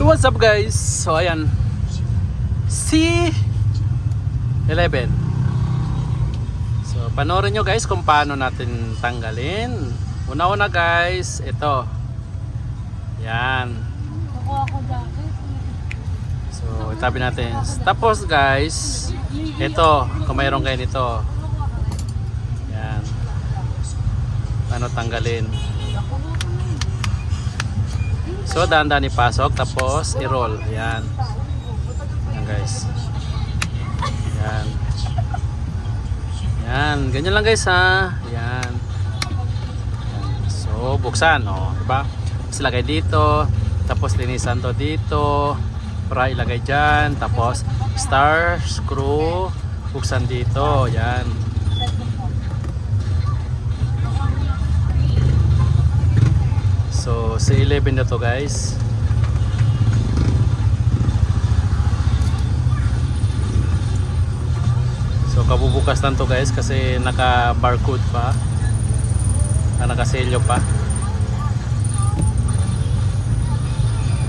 So what's up guys? So ayan, C11. So panoorin nyo guys kung paano natin tanggalin. Una-una guys, ito. Yan. So itabi natin. Tapos guys, ito, kung mayroon kayo nito. Yan. Paano tanggalin? So dahan-dahan ipasok, tapos i-roll. Yan. Yan guys. Yan. Yan. Ganyan lang guys ha. Yan. So buksan. O, diba? Tapos ilagay dito. Tapos linisan to dito. Para ilagay dyan. Tapos star, screw. Buksan dito. Yan. So C11 na to guys. So kabubukas lang to guys kasi naka barcode pa, nakaselyo pa.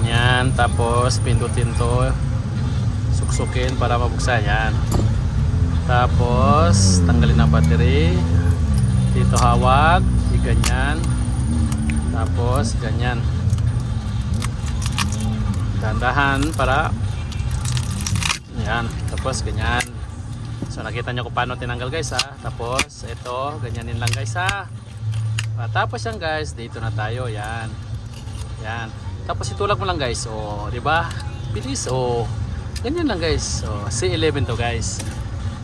Ganyan, tapos pindutin to, suksukin para mabuksan. Yan. Tapos tanggalin ang battery. Dito hawak, ganyan. Tapos ganyan. Dahan-dahan para yan. Tapos ganyan. So nakita nyo kung paano tinanggal guys ha. Tapos ito, ganyanin lang guys ha. Tapos yan guys, dito na tayo. Yan. Yan. Tapos itulak mo lang guys. O, di ba? Bilis. O, ganyan lang guys. So C11 to guys.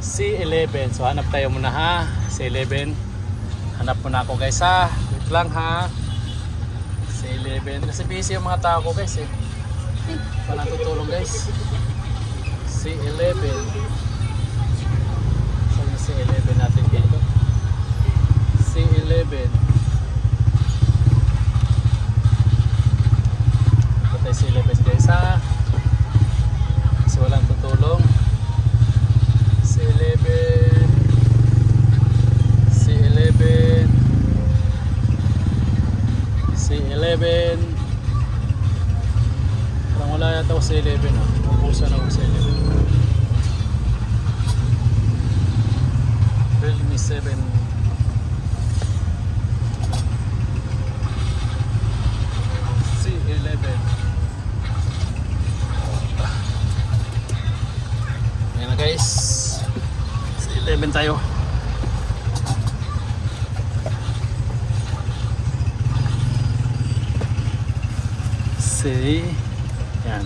C11. So hanap tayo muna ha. C11. Hanap muna ako guys ha. Wait lang ha. C11. Kasi busy yung mga tao ko guys eh. Walang tutulong guys. C11. Saan yung C11 natin dito? C11. Ito tayo C11 guys ha. Kasi walang tutulong. C11. C11. C11. Parang wala yata ako C11 ha. Ubusan ako C11. Realme 7. C11. Ayan na guys. C11 tayo. Yan.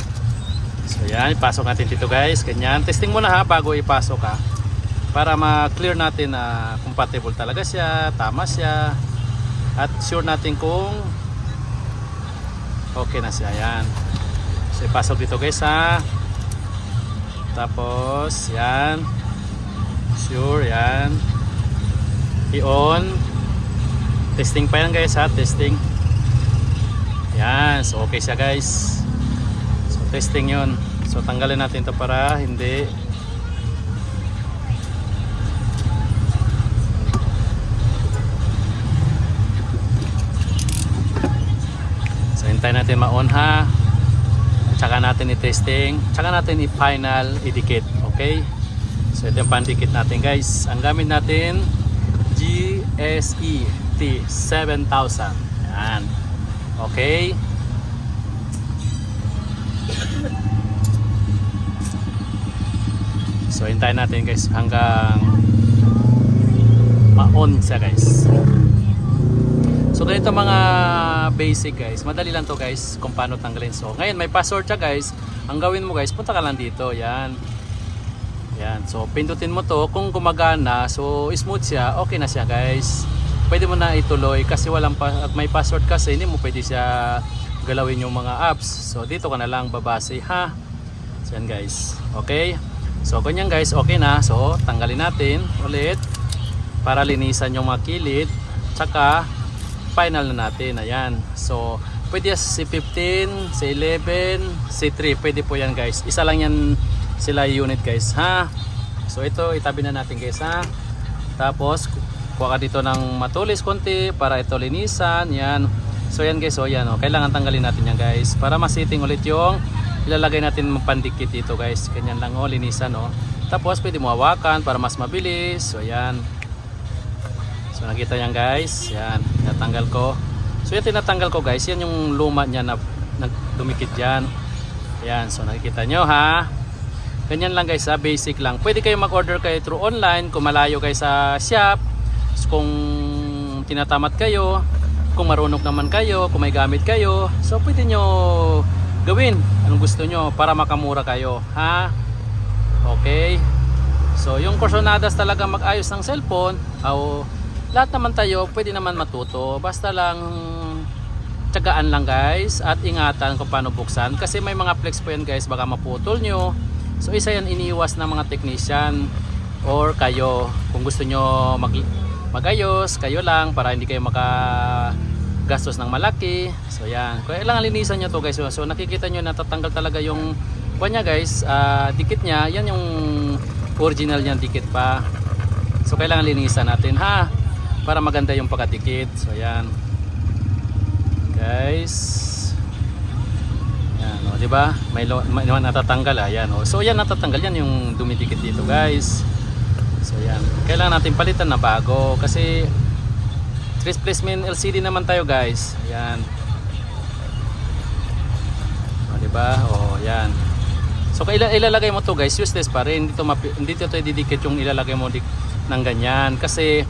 So yan, ipasok natin dito guys. Ganyan. Testing muna ha bago ipasok ha. Para ma-clear natin na compatible talaga siya, tama siya. At sure natin kung okay na siya. Yan. So ipasok dito guys ha. Tapos yan. Sure yan. I-on. Testing pa yan guys ha. Testing. Yan, so okay siya guys. So testing yun. So tanggalin natin to para hindi. So hintayin natin ma-on ha. Tsaka natin i-testing. Tsaka natin i-final i-dikit. Okay. So ito yung pandikit natin guys. Ang gamit natin GSE T7000. Yan. Okay. So hintayin natin guys hanggang ma-on siya guys. So ganito mga basic guys. Madali lang to guys kung paano tanggalin. So ngayon may password siya guys. Ang gawin mo guys, punta ka lang dito. Yan. Yan. So pindutin mo to. Kung gumagana, so smooth siya, okay na siya guys. Pwede mo na ituloy kasi may password kasi hindi mo pwede siya galawin yung mga apps. So dito ka na lang babase ha. So yan guys. Okay. So ganyan guys, okay na. So tanggalin natin ulit para linisan yung mga kilid. Tsaka final na natin. Ayan. So pwede C15, C11, C3. Pwede po yan guys. Isa lang yan sila unit guys ha. So ito itabi na natin guys ha. Tapos kuha ka dito ng matulis konti para ito linisan. Yan. So yan guys, so yan, oh. Kailangan tanggalin natin yan guys para ma-setting ulit yung ilalagay natin pandikit dito guys. Ganyan lang, oh, linisan, oh. Tapos pwede mo hawakan para mas mabilis. So yan. So nakita yan guys, yan, tinatanggal ko. So yan tinatanggal ko guys, yan yung luma niya na dumikit dyan. Yan, so nakikita nyo ha. Ganyan lang guys ha, basic lang. Pwede kayo mag-order kayo through online kung malayo kayo sa shop. Kung tinatamat kayo, kung marunong naman kayo, kung may gamit kayo, so pwede nyo gawin anong gusto nyo para makamura kayo ha. Okay, so yung kursonadas talaga mag-ayos ng cellphone, lahat naman tayo pwede naman matuto, basta lang tiyagaan lang guys at ingatan kung paano buksan kasi may mga flex po yan guys, baka maputol nyo. So isa yan iniiwas ng mga technician or kayo kung gusto nyo magayos kayo lang para hindi kayo makagastos ng malaki. So yan, kailangan linisan nyo to guys. So nakikita nyo natatanggal talaga yung kuha nya guys, dikit nya, yan yung original nya dikit pa. So kailangan linisan natin ha para maganda yung pagkadikit. So yan guys, yan, o, diba? May natatanggal, yan, o. So yan natatanggal, yan yung dumidikit dito guys. So yan, kailangan natin palitan na bago kasi replacement LCD naman tayo guys. Yan, o, diba? O yan. So ilalagay mo to guys, useless pa rin. Hindi to didikit yung ilalagay mo ng ganyan kasi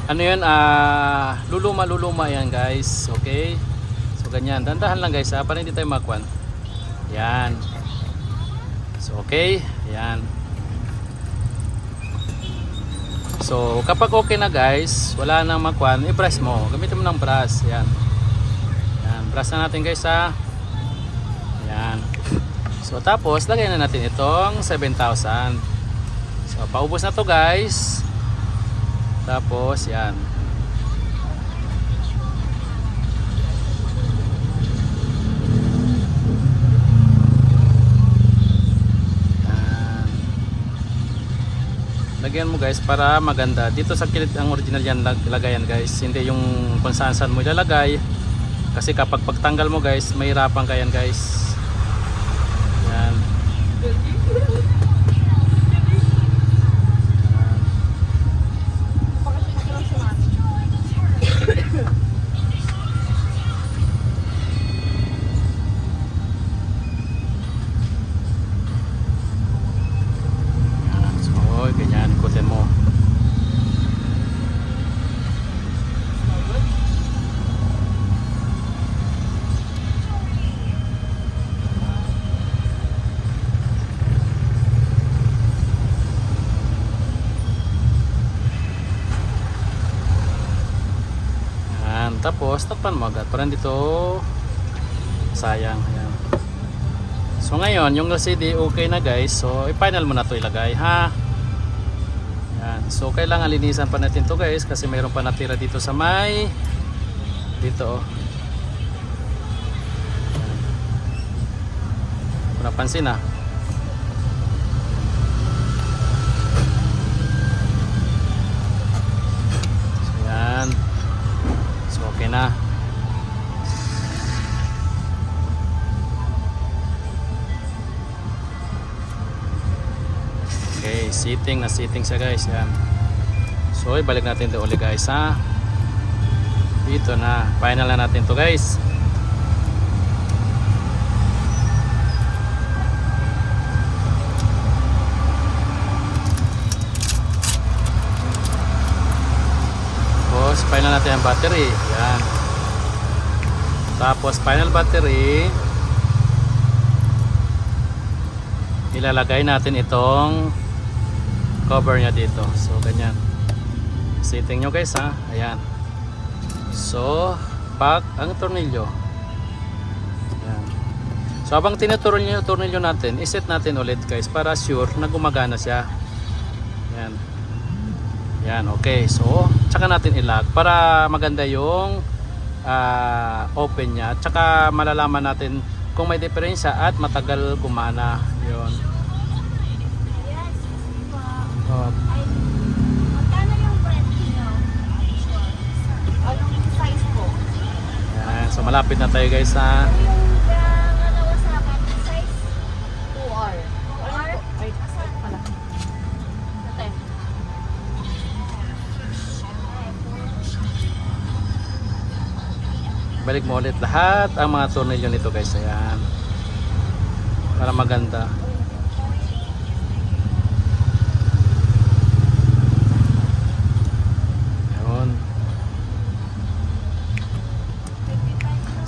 ano yun, luluma yan guys. Okay, so ganyan, dandahan lang guys ha, para hindi tayo makwan. Yan, so okay, yan. So kapag okay na guys, wala nang makwan, i-brush mo, gamitin mo ng brush. Yan, yan, brush na natin guys ha. Yan, so tapos lagay na natin itong 7,000. So paubos na to guys. Tapos yan, lagyan mo guys para maganda. Dito sa kilid ang original yan lagayan guys, hindi yung kung saan mo ilalagay kasi kapag pagtanggal mo guys mahirapan ka yan guys. Yan, ganyan, ikutin mo. Yan, tapos takpan mo agad para dito sayang. Yan. So ngayon yung LCD okay na guys, so i-final mo na to ilagay ha. Yan. So kailangan linisan pa natin to guys kasi mayroon pa natira dito sa may dito, oh. Kung napansin ha. So yan, so okay na. Okay, sitting siya guys. Yan. So ibalik natin ito ulit guys ha. Dito na, final na natin to guys. Tapos final natin ang battery. Yan. Tapos final battery, ilalagay natin itong cover nya dito. So ganyan, setting nyo guys ha. Ayan, so pack ang tornilyo. Ayan. So habang tornilyo natin, iset natin ulit guys para sure na gumagana siya. Ayan. Yan, okay. So tsaka natin i-lock para maganda yung open nya, tsaka malalaman natin kung may diferensya at matagal gumana. Yun. Magkano yung brand niyo? Anong size po? Yan. Yan. So malapit na tayo guys sa Size 2R. 2R? Wait, pala. Ate. balik mo ulit lahat ang mga tornilyo nito guys. Ayan. Para maganda. Ayun.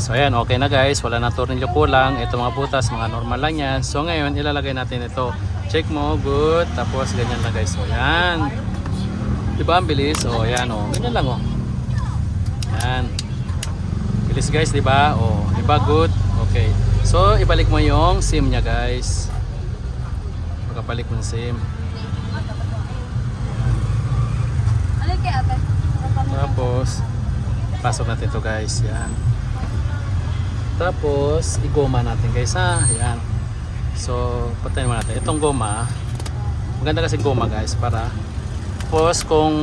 So ayan, okay na guys. Wala na tornilyo kulang. Ito mga butas, mga normal lang yan. So ngayon, ilalagay natin ito. Check mo, good. Tapos ganyan lang guys. So ayan. Diba ang bilis? O ayan o. Ganyan lang o. Ayan. Bilis guys, diba? O, diba good? Okay. So, ibalik mo yung SIM niya guys. Pagkabalik mo yung SIM. Ano kaya ate? Tapos, pasok natin ito guys. Yan. Tapos, igoma natin guys ha. Yan. So, patayin mo natin. Itong goma, maganda kasi goma guys para tapos kung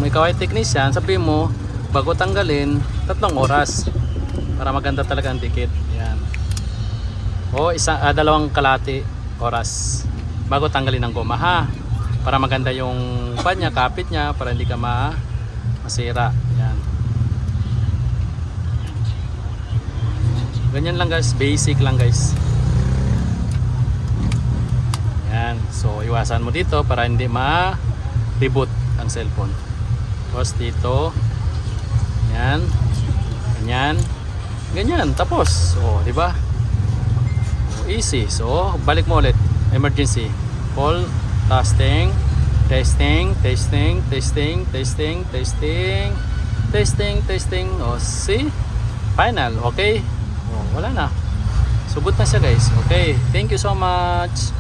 ikaw ay technician, sabihin mo, bago tanggalin, 3 oras. Para maganda talaga ang dikit. Yan. O, 2 kalahati oras bago tanggalin ang goma ha. Para maganda yung pan niya, kapit niya, para hindi ka masira. Yan. Ganyan lang guys, basic lang guys. Yan. So, iwasan mo dito para hindi ma-reboot ang cellphone. Tapos dito. Yan. Ganyan. Ganyan. Tapos. O, di ba? Easy. So, balik mo ulit. Emergency. Call. Testing. Testing. Testing. Testing. Testing. Testing. Testing. Testing. O, see? Final. Okay? O, wala na. So, good na siya guys. Okay. Thank you so much.